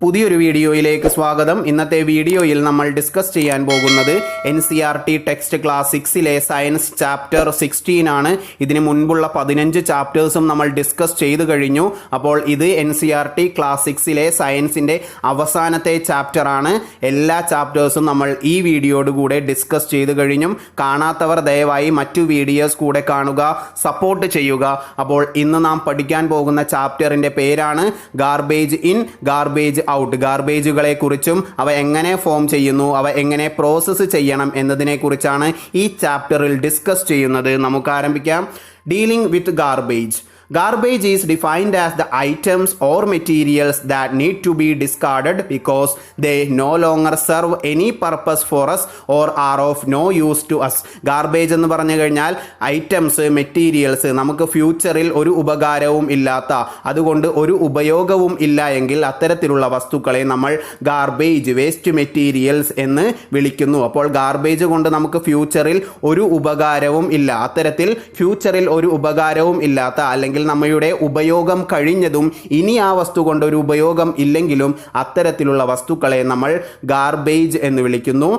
പുതിയൊരു വീഡിയോയിലേക്ക് സ്വാഗതം. ഇന്നത്തെ വീഡിയോയിൽ നമ്മൾ ഡിസ്കസ് ചെയ്യാൻ പോകുന്നത് NCERT ടെക്സ്റ്റ് ക്ലാസ് 6ലെ സയൻസ് ചാപ്റ്റർ 16 ആണ്. ഇതിന് മുൻപുള്ള 15 ചാപ്റ്റേഴ്സും നമ്മൾ ഡിസ്കസ് ചെയ്തു കഴിഞ്ഞു. അപ്പോൾ ഇത് NCERT ക്ലാസ് 6ലെ സയൻസിൻ്റെ അവസാനത്തെ ചാപ്റ്റർ ആണ്. എല്ലാ ചാപ്റ്റേഴ്സും നമ്മൾ ഈ വീഡിയോയോട് കൂടെ ഡിസ്കസ് ചെയ്തു കഴിഞ്ഞു. കാണാത്തവർ ദയവായി മറ്റു വീഡിയോസ് കൂടെ കാണുക, സപ്പോർട്ട് ചെയ്യുക. അപ്പോൾ ഇന്ന് നാം പഠിക്കാൻ പോകുന്ന ചാപ്റ്ററിൻ്റെ പേരാണ് ഗാർബേജ് ഇൻ, ഗാർബേജ് ഔട്ട്. ഗാർബേജുകളെ കുറിച്ചും അവ എങ്ങനെ ഫോം ചെയ്യുന്നു, അവ എങ്ങനെ പ്രോസസ്സ് ചെയ്യണം എന്നതിനെ കുറിച്ചാണ് ഈ ചാപ്റ്ററിൽ ഡിസ്കസ് ചെയ്യുന്നത്. നമുക്ക് ആരംഭിക്കാം. Dealing with garbage. Garbage is defined as the items or materials that need to be discarded because they no longer serve any purpose for us or are of no use to us. Garbage എന്ന് പറഞ്ഞു കഴിഞ്ഞാൽ items, materials, നമുക്ക് ഫ്യൂച്ചറിൽ ഒരു ഉപകാരവും ഇല്ലാത്ത, അതുകൊണ്ട് ഒരു ഉപയോഗവും ഇല്ല എങ്കിൽ അത്തരത്തിലുള്ള വസ്തുക്കളെ നമ്മൾ ഗാർബേജ്, വേസ്റ്റ് മെറ്റീരിയൽസ് എന്ന് വിളിക്കുന്നു. അപ്പോൾ ഗാർബേജ് കൊണ്ട് നമുക്ക് ഫ്യൂച്ചറിൽ ഒരു ഉപകാരവും ഇല്ല, അത്തരത്തിൽ ഫ്യൂച്ചറിൽ ഒരു ഉപകാരവും ഇല്ലാത്ത അല്ലെങ്കിൽ നമ്മുടെ ഉപയോഗം കഴിഞ്ഞതും ഇനി ആ വസ്തു കൊണ്ട് ഒരു ഉപയോഗം ഇല്ലെങ്കിലും അത്തരത്തിലുള്ള വസ്തുക്കളെ നമ്മൾ ഗാർബേജ് എന്ന് വിളിക്കുന്നു.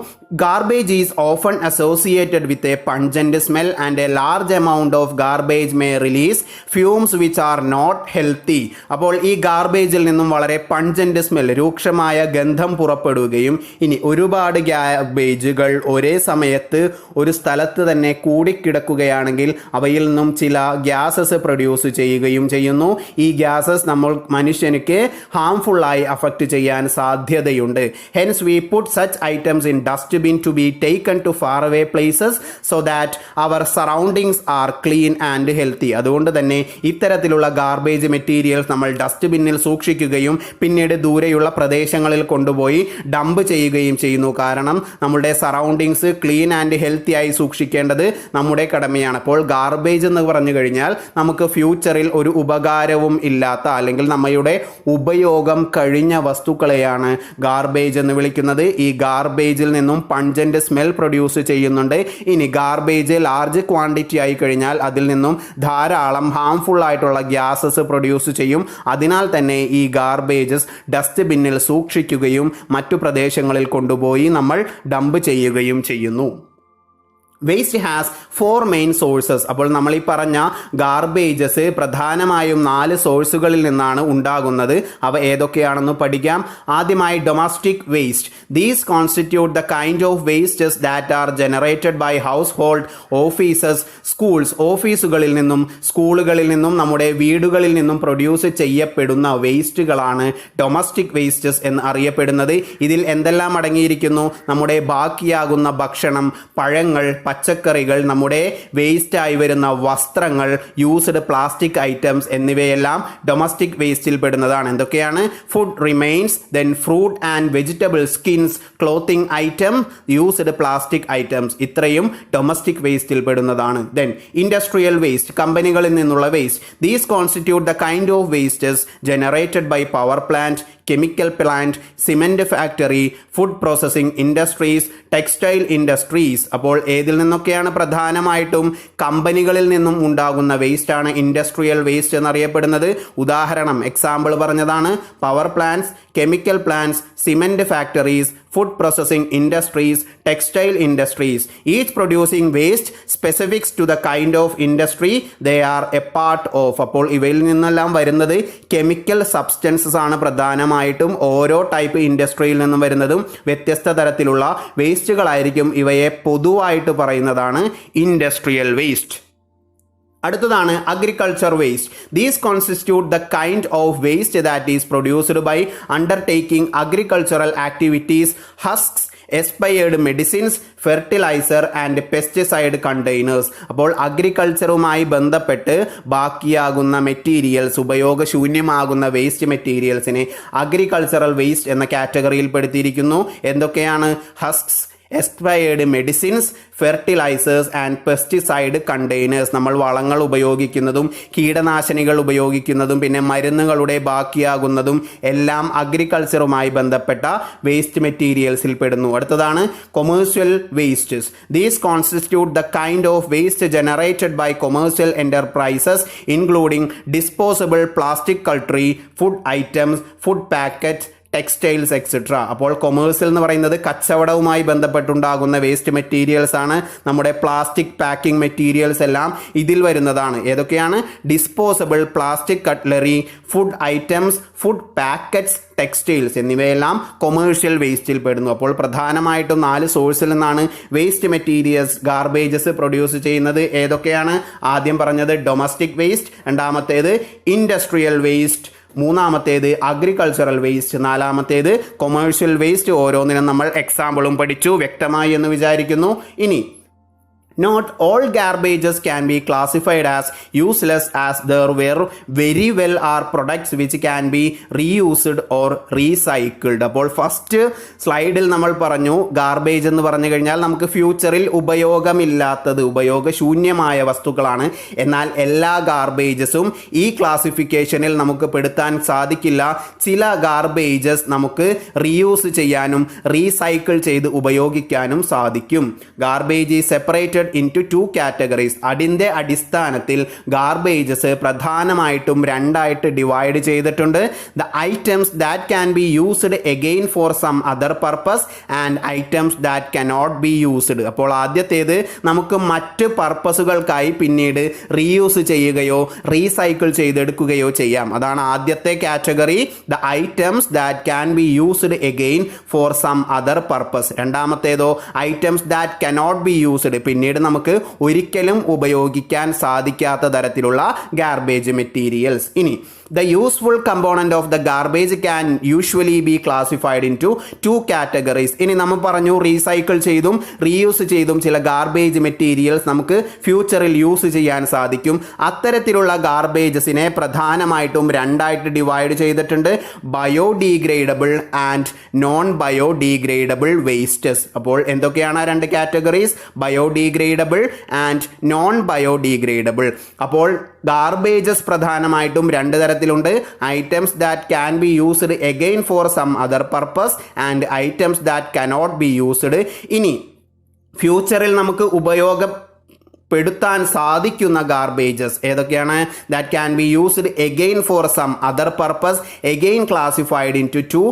Garbage is often associated with a pungent smell and a large amount of garbage may release fumes which are not healthy. അപ്പോൾ ഈ ഗാർബേജിൽ നിന്നും വളരെ പഞ്ചന്റ് സ്മെൽ, രൂക്ഷമായ ഗന്ധം പുറപ്പെടുകയും ഇനി ഒരുപാട് ഗാർബേജുകൾ ഒരേ സമയത്ത് ഒരു സ്ഥലത്ത് തന്നെ കൂടിക്കിടക്കുകയാണെങ്കിൽ അവയിൽ നിന്നും ചില ഗ്യാസസ് പ്രൊഡ്യൂസ് ചെയ്യുകയും ചെയ്യുന്നു. ഈ ഗ്യാസസ് നമ്മൾ മനുഷ്യനുക്ക് ഹാംഫുള്ളായി അഫക്റ്റ് ചെയ്യാൻ സാധ്യതയുണ്ട്. Hence we put such items in dustbin to be taken to far away places so that our surroundings are clean and healthy. അതുകൊണ്ട് തന്നെ ഇത്തരത്തിലുള്ള ഗാർബേജ് മെറ്റീരിയൽസ് നമ്മൾ ഡസ്റ്റ്ബിന്നിൽ സൂക്ഷിക്കുകയും പിന്നീട് ദൂരെയുള്ള പ്രദേശങ്ങളിൽ കൊണ്ടുപോയി ഡംപ് ചെയ്യുകയും ചെയ്യുന്നു. കാരണം നമ്മുടെ സറൗണ്ടിങ്സ് ക്ലീൻ ആൻഡ് ഹെൽത്തി ആയി സൂക്ഷിക്കേണ്ടത് നമ്മുടെ കടമയാണ്. അപ്പോൾ ഗാർബേജ് എന്ന് പറഞ്ഞു കഴിഞ്ഞാൽ നമുക്ക് ഫ്യൂച്ചറിൽ ഒരു ഉപകാരവും ഇല്ലാത്ത അല്ലെങ്കിൽ നമ്മുടെ ഉപയോഗം കഴിഞ്ഞ വസ്തുക്കളെയാണ് ഗാർബേജ് എന്ന് വിളിക്കുന്നത്. ഈ ഗാർബേജിൽ നിന്നും പഞ്ചന്റ് സ്മെൽ പ്രൊഡ്യൂസ് ചെയ്യുന്നുണ്ട്. ഇനി ഗാർബേജ് ലാർജ് ക്വാണ്ടിറ്റി ആയി കഴിഞ്ഞാൽ അതിൽ നിന്നും ധാരാളം ഹാംഫുൾ ആയിട്ടുള്ള ഗ്യാസസ് പ്രൊഡ്യൂസ് ചെയ്യും. അതിനാൽ തന്നെ ഈ ഗാർബേജസ് ഡസ്റ്റ്ബിന്നിൽ സൂക്ഷിക്കുകയും മറ്റു പ്രദേശങ്ങളിൽ കൊണ്ടുപോയി നമ്മൾ ഡംപ് ചെയ്യുകയും ചെയ്യുന്നു. Waste has 4 main sources. അപ്പോൾ നമ്മൾ ഈ പറഞ്ഞ ഗാർബേജസ് പ്രധാനമായും 4 സോഴ്സുകളിൽ നിന്നാണ് ഉണ്ടാകുന്നത്. അവ ഏതൊക്കെയാണെന്ന് പഠിക്കാം. ആദ്യമായി domestic waste. These constitute the kind of wastes that are generated by household, offices, schools. ഓഫീസുകളിൽ നിന്നും സ്കൂളുകളിൽ നിന്നും നമ്മുടെ വീടുകളിൽ നിന്നും പ്രൊഡ്യൂസ് ചെയ്യപ്പെടുന്ന വേസ്റ്റുകളാണ് ഡൊമസ്റ്റിക് വേസ്റ്റസ് എന്ന് അറിയപ്പെടുന്നത്. ഇതിൽ എന്തെല്ലാം അടങ്ങിയിരിക്കുന്നു? നമ്മുടെ ബാക്കിയാകുന്ന ഭക്ഷണം, പഴങ്ങൾ, പച്ചക്കറികൾ, നമ്മുടെ വേസ്റ്റായി വരുന്ന വസ്ത്രങ്ങൾ, യൂസ്ഡ് പ്ലാസ്റ്റിക് ഐറ്റംസ് എന്നിവയെല്ലാം ഡൊമസ്റ്റിക് വേസ്റ്റിൽ പെടുന്നതാണ്. എന്തൊക്കെയാണ്? Food remains, then fruit and vegetable skins, clothing item, used plastic items. ഇത്രയും ഡൊമസ്റ്റിക് വേസ്റ്റിൽ പെടുന്നതാണ്. ദെൻ ഇൻഡസ്ട്രിയൽ വേസ്റ്റ്, കമ്പനികളിൽ നിന്നുള്ള waste. These constitute the kind of wastes generated by power plant, chemical plant, cement factory, food processing industries, textile industries. അപ്പോൾ ഏതിൽ നിന്നൊക്കെയാണ്? പ്രധാനമായിട്ടും കമ്പനികളിൽ നിന്നും ഉണ്ടാകുന്ന വേസ്റ്റാണ് ഇൻഡസ്ട്രിയൽ വേസ്റ്റ് എന്നറിയപ്പെടുന്നത്. ഉദാഹരണം, എക്സാമ്പിൾ പറഞ്ഞതാണ്. Power plants, chemical plants, cement factories, food processing industries, textile industries. Each producing waste specifics to the kind of industry they are a part of. അപ്പോൾ ഇവയിൽ നിന്നെല്ലാം വരുന്നത് കെമിക്കൽ സബ്സ്റ്റൻസസ് ആണ്. പ്രധാനമായിട്ടും ഓരോ ടൈപ്പ് ഇൻഡസ്ട്രിയിൽ നിന്നും വരുന്നതും വ്യത്യസ്ത തരത്തിലുള്ള വേസ്റ്റുകളായിരിക്കും. ഇവയെ പൊതുവായിട്ട് പറയുന്നതാണ് ഇൻഡസ്ട്രിയൽ വേസ്റ്റ്. അടുത്തതാണ് agriculture waste. These constitute the kind of waste that is produced by undertaking agricultural activities, husks, expired medicines, fertilizer and pesticide containers. അപ്പോൾ അഗ്രികൾച്ചറുമായി ബന്ധപ്പെട്ട് ബാക്കിയാകുന്ന മെറ്റീരിയൽസ്, ഉപയോഗശൂന്യമാകുന്ന വേസ്റ്റ് മെറ്റീരിയൽസിനെ അഗ്രികൾച്ചറൽ വേസ്റ്റ് എന്ന കാറ്റഗറിയിൽ പെടുത്തിയിരിക്കുന്നു. എന്തൊക്കെയാണ്? Husks, expired medicines, fertilizers and pesticide containers. നമ്മൾ വളങ്ങൾ ഉപയോഗിക്കുന്നതും കീടനാശിനികൾ ഉപയോഗിക്കുന്നതും പിന്നെ മരുന്നുകളുടെ ബാക്കിയാകുന്നതും എല്ലാം അഗ്രികൾച്ചറുമായി ബന്ധപ്പെട്ട വേസ്റ്റ് മെറ്റീരിയൽസിൽ പെടുന്നു. അടുത്തതാണ് commercial wastes. These constitute the kind of waste generated by commercial enterprises including disposable plastic cutlery, food items, food packets, textiles etcetera. അപ്പോൾ കൊമേഴ്സ്യൽ എന്ന് പറയുന്നത് കച്ചവടവുമായി ബന്ധപ്പെട്ടുണ്ടാകുന്ന വേസ്റ്റ് മെറ്റീരിയൽസ് ആണ്. നമ്മുടെ പ്ലാസ്റ്റിക് പാക്കിംഗ് മെറ്റീരിയൽസ് എല്ലാം ഇതിൽ വരുന്നതാണ്. ഏതൊക്കെയാണ്? Disposable, plastic cutlery, food items, food packets, textiles എന്നിവയെല്ലാം കൊമേഴ്ഷ്യൽ വേസ്റ്റിൽ പെടുന്നു. അപ്പോൾ പ്രധാനമായിട്ടും 4 സോഴ്സിൽ നിന്നാണ് വേസ്റ്റ് മെറ്റീരിയൽസ്, ഗാർബേജസ് പ്രൊഡ്യൂസ് ചെയ്യുന്നത്. ഏതൊക്കെയാണ്? ആദ്യം പറഞ്ഞത് ഡൊമസ്റ്റിക് വേസ്റ്റ്, രണ്ടാമത്തേത് ഇൻഡസ്ട്രിയൽ വേസ്റ്റ്, മൂന്നാമത്തേത് അഗ്രികൾച്ചറൽ വേസ്റ്റ്, നാലാമത്തേത് കൊമേഴ്ഷ്യൽ വേസ്റ്റ്. ഓരോന്നിനും നമ്മൾ എക്സാമ്പിളും പഠിച്ചു. വ്യക്തമായി എന്ന് വിചാരിക്കുന്നു. ഇനി not all garbages can be classified as useless, as there were very well are products which can be reused or recycled. അപ്പോൾ ഫസ്റ്റ് സ്ലൈഡിൽ നമ്മൾ പറഞ്ഞു ഗാർബേജ് എന്ന് പറഞ്ഞു കഴിഞ്ഞാൽ നമുക്ക് ഫ്യൂച്ചറിൽ ഉപയോഗമില്ലാത്തത്, ഉപയോഗശൂന്യമായ വസ്തുക്കളാണ്. എന്നാൽ എല്ലാ ഗാർബേജസും ഈ ക്ലാസിഫിക്കേഷനിൽ നമുക്ക് പെടുത്താൻ സാധിക്കില്ല. ചില ഗാർബേജസ് നമുക്ക് റീയൂസ് ചെയ്യാനും റീസൈക്കിൾ ചെയ്ത് ഉപയോഗിക്കാനും സാധിക്കും. Garbage is separated into 2 categories. അതിൻ്റെ അടിസ്ഥാനത്തിൽ ഗാർബേജസ് പ്രധാനമായിട്ടും 2ആയിട്ട് ഡിവൈഡ് ചെയ്തിട്ടുണ്ട്. The items that can be used again for some other purpose and items that cannot be used. അപ്പോൾ ആദ്യത്തേത് നമുക്ക് മറ്റ് പർപ്പസുകൾക്കായി പിന്നീട് റീയൂസ് ചെയ്യുകയോ റീസൈക്കിൾ ചെയ്തെടുക്കുകയോ ചെയ്യാം. അതാണ് ആദ്യത്തെ കാറ്റഗറി, the items that can be used again for some other purpose. രണ്ടാമത്തേതോ items that cannot be used, പിന്നീട് നമുക്ക് ഒരിക്കലും ഉപയോഗിക്കാൻ സാധിക്കാത്ത തരത്തിലുള്ള ഗാർബേജ് മെറ്റീരിയൽസ്. ഇനി the useful component of the garbage can usually be classified into 2 categories. ഇനി നമ്മൾ പറഞ്ഞു റീസൈക്കിൾ ചെയ്തും റീയൂസ് ചെയ്തും ചില ഗാർബേജ് മെറ്റീരിയൽസ് നമുക്ക് ഫ്യൂച്ചറിൽ യൂസ് ചെയ്യാൻ സാധിക്കും. അത്തരത്തിലുള്ള ഗാർബേജസിനെ പ്രധാനമായിട്ടും 2ആയിട്ട് ഡിവൈഡ് ചെയ്തിട്ടുണ്ട്, biodegradable and non biodegradable wastes. അപ്പോൾ എന്തൊക്കെയാണ് 2 categories? Biodegradable and non biodegradable. അപ്പോൾ ഗാർബേജസ് പ്രധാനമായിട്ടും 2 തരത്തിലുണ്ട്, items that can be used again for some other purpose and items that cannot be used. ഇനി ഫ്യൂച്ചറിൽ നമുക്ക് പെടുത്താൻ സാധിക്കുന്ന ഗാർബേജസ് ഏതൊക്കെയാണ്? That can be used again for some other purpose, again classified into 2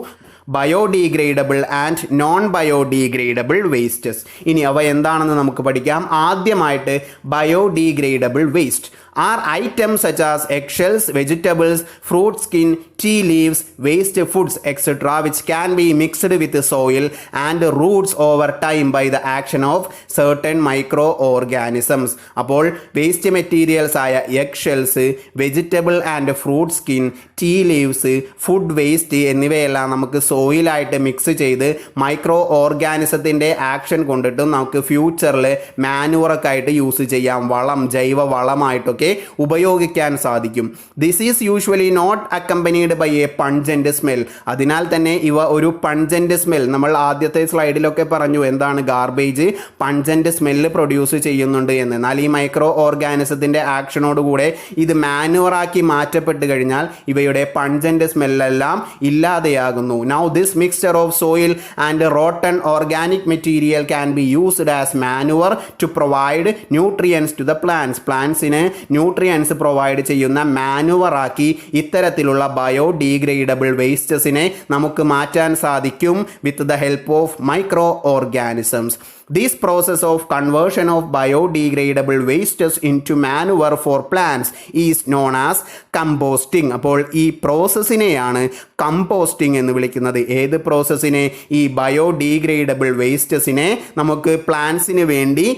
biodegradable and non biodegradable wastes. ഇനി അവ എന്താണെന്ന് നമുക്ക് പഠിക്കാം. ആദ്യമായിട്ട് biodegradable waste are items such as eggshells, vegetables, fruit skin, tea leaves, waste foods, etc. which can be mixed with soil and roots over time by the action of certain microorganisms. അപ്പോൾ waste materials ആയ eggshells, vegetable and fruit skin, tea leaves, food waste എന്നിവയെല്ലാം നമുക്ക് സോയിലായിട്ട് mix ചെയ്ത് micro ഓർഗാനിസത്തിൻ്റെ action കൊണ്ടിട്ടും നമുക്ക് ഫ്യൂച്ചറിൽ മാനുവറൊക്കെ ആയിട്ട് യൂസ് ചെയ്യാം. വളം, ജൈവ വളമായിട്ടൊക്കെ ഉപയോഗിക്കാൻ സാധിക്കും. This is usually not accompanied by a pungent smell. അതിനാൽ തന്നെ ഇവ ഒരു പൺജന്റ് സ്മെൽ, നമ്മൾ ആദ്യത്തെ സ്ലൈഡിലൊക്കെ പറഞ്ഞു എന്താണ് ഗാർബേജ് പൺജന്റ് സ്മെല്ല് പ്രൊഡ്യൂസ് ചെയ്യുന്നുണ്ട് എന്ന്. എന്നാൽ ഈ മൈക്രോ ഓർഗാനിസത്തിൻ്റെ ആക്ഷനോടുകൂടെ ഇത് മാനുവറാക്കി മാറ്റപ്പെട്ട് കഴിഞ്ഞാൽ ഇവയുടെ പൺജന്റ് സ്മെല്ലെല്ലാം ഇല്ലാതെയാകുന്നു. Now this mixture of soil and rotten organic material can be used as manure to provide nutrients to the plants. പ്ലാന്റ്സിന് ന്യൂട്രിയൻസ് പ്രൊവൈഡ് ചെയ്യുന്ന മാനുവറാക്കി ഇത്തരത്തിലുള്ള ബയോഡീഗ്രേഡബിൾ വേസ്റ്റസിനെ നമുക്ക് മാറ്റാൻ സാധിക്കും with the help of micro organisms. This process of conversion of biodegradable wastes into manure for plants is known as composting. അപ്പോൾ ഈ പ്രോസസ്സിനെയാണ് കമ്പോസ്റ്റിംഗ് എന്ന് വിളിക്കുന്നത്. ഏത് പ്രോസസ്സിനെ? ഈ ബയോഡീഗ്രേഡബിൾ വേസ്റ്റസിനെ നമുക്ക് പ്ലാന്റ്സിന് വേണ്ടി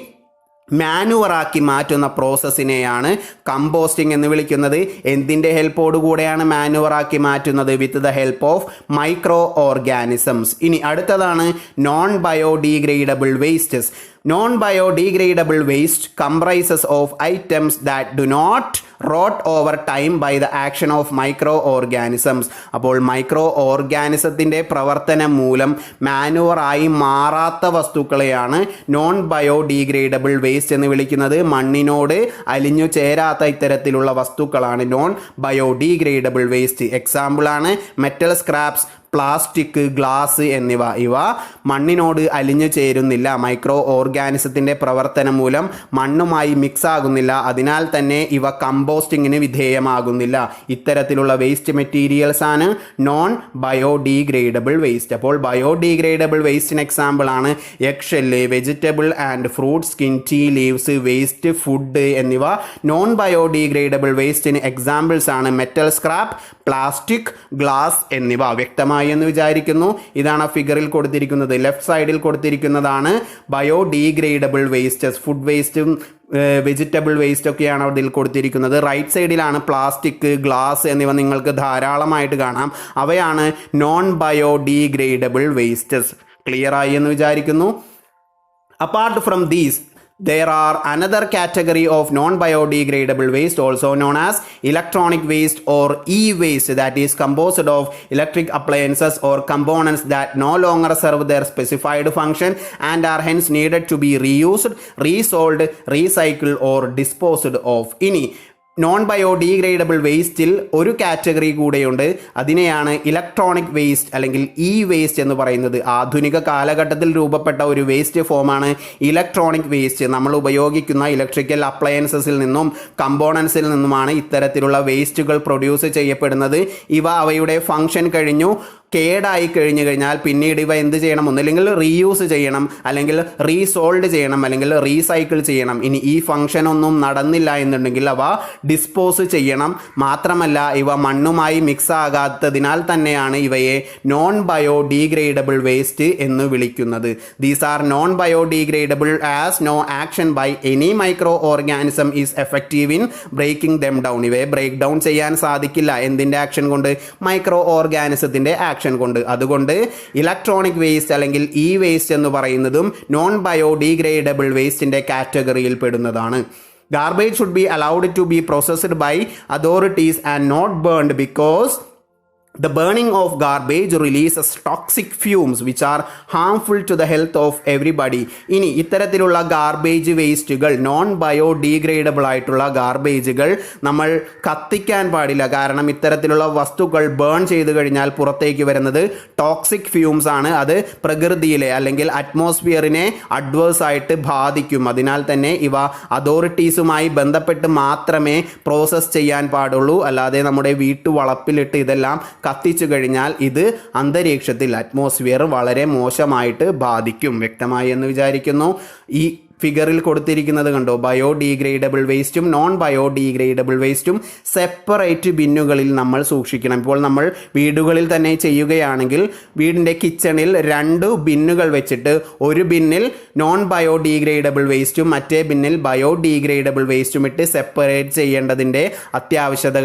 മാനുവറാക്കി മാറ്റുന്ന പ്രോസസ്സിനെയാണ് കമ്പോസ്റ്റിംഗ് എന്ന് വിളിക്കുന്നത്. എന്തിൻ്റെ ഹെൽപ്പോടു കൂടെയാണ് മാനുവറാക്കി മാറ്റുന്നത്? With the help of micro organisms. ഇനി അടുത്തതാണ് non biodegradable wastes. Non biodegradable waste comprises of items that do not rot over time by the action of micro organisms. അപ്പോൾ മൈക്രോ ഓർഗാനിസത്തിൻ്റെ പ്രവർത്തനം മൂലം മാനുവറായി മാറാത്ത വസ്തുക്കളെയാണ് നോൺ ബയോഡീഗ്രേഡബിൾ വേസ്റ്റ് എന്ന് വിളിക്കുന്നത്. മണ്ണിനോട് അലിഞ്ഞു ചേരാത്ത ഇത്തരത്തിലുള്ള വസ്തുക്കളാണ് നോൺ ബയോഡീഗ്രേഡബിൾ വേസ്റ്റ്. എക്സാമ്പിളാണ് മെറ്റൽ സ്ക്രാപ്സ്, പ്ലാസ്റ്റിക്, ഗ്ലാസ് എന്നിവ മണ്ണിനോട് അലിഞ്ഞു ചേരുന്നില്ല. മൈക്രോ ഓർഗാനിസത്തിൻ്റെ പ്രവർത്തനം മൂലം മണ്ണുമായി മിക്സ് ആകുന്നില്ല. അതിനാൽ തന്നെ ഇവ കമ്പോസ്റ്റിങ്ങിന് വിധേയമാകുന്നില്ല. ഇത്തരത്തിലുള്ള വേസ്റ്റ് മെറ്റീരിയൽസ് ആണ് നോൺ ബയോഡീഗ്രേഡബിൾ വേസ്റ്റ്. അപ്പോൾ ബയോഡീഗ്രേഡബിൾ വേസ്റ്റിന് എക്സാമ്പിൾ ആണ് egg shell, vegetable and fruit skin, tea leaves, waste food എന്നിവ. നോൺ ബയോഡീഗ്രേഡബിൾ വേസ്റ്റിന് എക്സാമ്പിൾസ് ആണ് മെറ്റൽ സ്ക്രാപ്പ്, പ്ലാസ്റ്റിക്, ഗ്ലാസ് എന്നിവ. വ്യക്തമായി എന്ന് വിചാരിക്കുന്നു. ഇതാണ് ഫിഗറിൽ കൊടുത്തിരിക്കുന്നത്. ലെഫ്റ്റ് സൈഡിൽ കൊടുത്തിരിക്കുന്നതാണ് ബയോഡീഗ്രേഡബിൾ വേസ്റ്റസ്. ഫുഡ് വേസ്റ്റും വെജിറ്റബിൾ വേസ്റ്റ് ഒക്കെയാണ് അതിൽ കൊടുത്തിരിക്കുന്നത്. റൈറ്റ് സൈഡിലാണ് പ്ലാസ്റ്റിക്, ഗ്ലാസ് എന്നിവ നിങ്ങൾക്ക് ധാരാളമായിട്ട് കാണാം. അവയാണ് നോൺ ബയോഡീഗ്രേഡബിൾ വേസ്റ്റസ്. ക്ലിയർ ആയി എന്ന് വിചാരിക്കുന്നു. Apart from these there are another category of non-biodegradable waste also known as electronic waste or e-waste, that is composed of electric appliances or components that no longer serve their specified function and are hence needed to be reused, resold, recycled or disposed of. ഇനി non biodegradable വേസ്റ്റിൽ ഒരു category കൂടെയുണ്ട്. അതിനെയാണ് electronic waste അല്ലെങ്കിൽ E waste എന്ന് പറയുന്നത്. ആധുനിക കാലഘട്ടത്തിൽ രൂപപ്പെട്ട ഒരു വേസ്റ്റ് ഫോമാണ് ഇലക്ട്രോണിക് വേസ്റ്റ്. നമ്മൾ ഉപയോഗിക്കുന്ന ഇലക്ട്രിക്കൽ അപ്ലയൻസസിൽ നിന്നും കമ്പോണൻസിൽ നിന്നുമാണ് ഇത്തരത്തിലുള്ള വേസ്റ്റുകൾ പ്രൊഡ്യൂസ് ചെയ്യപ്പെടുന്നത്. ഇവ അവയുടെ ഫങ്ഷൻ കഴിഞ്ഞു കേടായി കഴിഞ്ഞു കഴിഞ്ഞാൽ പിന്നീട് ഇവ എന്ത് ചെയ്യണം? ഒന്നില്ലെങ്കിൽ റീയൂസ് ചെയ്യണം, അല്ലെങ്കിൽ റീസോൾഡ് ചെയ്യണം, അല്ലെങ്കിൽ റീസൈക്കിൾ ചെയ്യണം. ഇനി ഈ ഫംഗ്ഷൻ ഒന്നും നടന്നില്ല എന്നുണ്ടെങ്കിൽ അവ ഡിസ്പോസ് ചെയ്യണം. മാത്രമല്ല ഇവ മണ്ണുമായി മിക്സ് ആകാത്തതിനാൽ തന്നെയാണ് ഇവയെ നോൺ ബയോഡീഗ്രേഡബിൾ വേസ്റ്റ് എന്ന് വിളിക്കുന്നത്. These are non biodegradable as no action by any micro organism is effective in breaking them down. ഇവയെ ബ്രേക്ക് ഡൗൺ ചെയ്യാൻ സാധിക്കില്ല. എന്തിൻ്റെ ആക്ഷൻ കൊണ്ട്? മൈക്രോ ഓർഗാനിസത്തിൻ്റെ ആക്ഷൻ കൊണ്ട്. അതുകൊണ്ട് ഇലക്ട്രോണിക് വേസ്റ്റ് അല്ലെങ്കിൽ ഇ വേസ്റ്റ് എന്ന് പറയുന്നതും നോൺ ബയോഡീഗ്രേഡബിൾ വേസ്റ്റിന്റെ കാറ്റഗറിയിൽ പെടുന്നതാണ്. Garbage should be allowed to be processed by authorities and not burned because the burning of garbage releases toxic fumes which are harmful to the health of everybody. ഇനി ഇത്തരത്തിലുള്ള garbage വേസ്റ്റുകൾ, non biodegradable ആയിട്ടുള്ള ഗാർബേജുകൾ നമ്മൾ കത്തിക്കാൻ പാടില്ല. കാരണം ഇത്തരത്തിലുള്ള വസ്തുക്കൾ ബേൺ ചെയ്ത് കഴിഞ്ഞാൽ പുറത്തേക്ക് വരുന്നത് ടോക്സിക് ഫ്യൂംസ് ആണ്. അത് പ്രകൃതിയിലെ അല്ലെങ്കിൽ അറ്റ്മോസ്ഫിയറിനെ അഡ്വേഴ്സ് ആയിട്ട് ബാധിക്കും. അതിനാൽ തന്നെ ഇവ അതോറിറ്റീസുമായി ബന്ധപ്പെട്ട് മാത്രമേ പ്രോസസ്സ് ചെയ്യാൻ പാടുള്ളൂ. അല്ലാതെ നമ്മുടെ വീട്ടുവളപ്പിലിട്ട് ഇതെല്ലാം കത്തിച്ചു കഴിഞ്ഞാൽ ഇത് അന്തരീക്ഷത്തിൽ അറ്റ്മോസ്ഫിയർ വളരെ മോശമായിട്ട് ബാധിക്കും. വ്യക്തമായി എന്ന് വിചാരിക്കുന്നു. ഈ ഫിഗറിൽ കൊടുത്തിരിക്കുന്നത് കണ്ടോ? ബയോഡീഗ്രേഡബിൾ വേസ്റ്റും നോൺ ബയോഡീഗ്രേഡബിൾ വേസ്റ്റും സെപ്പറേറ്റ് ബിന്നുകളിൽ നമ്മൾ സൂക്ഷിക്കണം. ഇപ്പോൾ നമ്മൾ വീടുകളിൽ തന്നെ ചെയ്യുകയാണെങ്കിൽ വീടിൻ്റെ കിച്ചണിൽ 2 ബിന്നുകൾ വെച്ചിട്ട് ഒരു ബിന്നിൽ നോൺ ബയോഡീഗ്രേഡബിൾ വേസ്റ്റും മറ്റേ ബിന്നിൽ ബയോഡീഗ്രേഡബിൾ വേസ്റ്റും ഇട്ട് സെപ്പറേറ്റ് ചെയ്യേണ്ടതിൻ്റെ അത്യാവശ്യത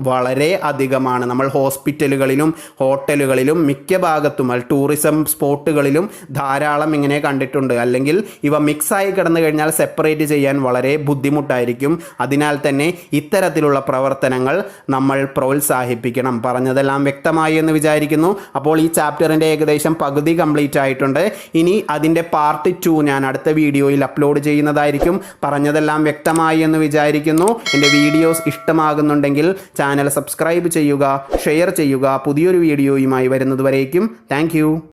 വളരെ അധികമാണ്. നമ്മൾ ഹോസ്പിറ്റലുകളിലും ഹോട്ടലുകളിലും മിക്ക ഭാഗത്തും ടൂറിസം സ്പോട്ടുകളിലും ധാരാളം ഇങ്ങനെ കണ്ടിട്ടുണ്ട്. അല്ലെങ്കിൽ ഇവ മിക്സായി കിടന്നു കഴിഞ്ഞാൽ സെപ്പറേറ്റ് ചെയ്യാൻ വളരെ ബുദ്ധിമുട്ടായിരിക്കും. അതിനാൽ തന്നെ ഇത്തരത്തിലുള്ള പ്രവർത്തനങ്ങൾ നമ്മൾ പ്രോത്സാഹിപ്പിക്കണം. പറഞ്ഞതെല്ലാം വ്യക്തമായി എന്ന് വിചാരിക്കുന്നു. അപ്പോൾ ഈ ചാപ്റ്ററിൻ്റെ ഏകദേശം പകുതി കംപ്ലീറ്റ് ആയിട്ടുണ്ട്. ഇനി അതിൻ്റെ പാർട്ട് 2 ഞാൻ അടുത്ത വീഡിയോയിൽ അപ്ലോഡ് ചെയ്യുന്നതായിരിക്കും. പറഞ്ഞതെല്ലാം വ്യക്തമായി എന്ന് വിചാരിക്കുന്നു. എൻ്റെ വീഡിയോസ് ഇഷ്ടമാകുന്നുണ്ടെങ്കിൽ ചാനൽ സബ്സ്ക്രൈബ് ചെയ്യുക, ഷെയർ ചെയ്യുക. പുതിയൊരു വീഡിയോയുമായി വരുന്നതുവരേക്കും താങ്ക് യു.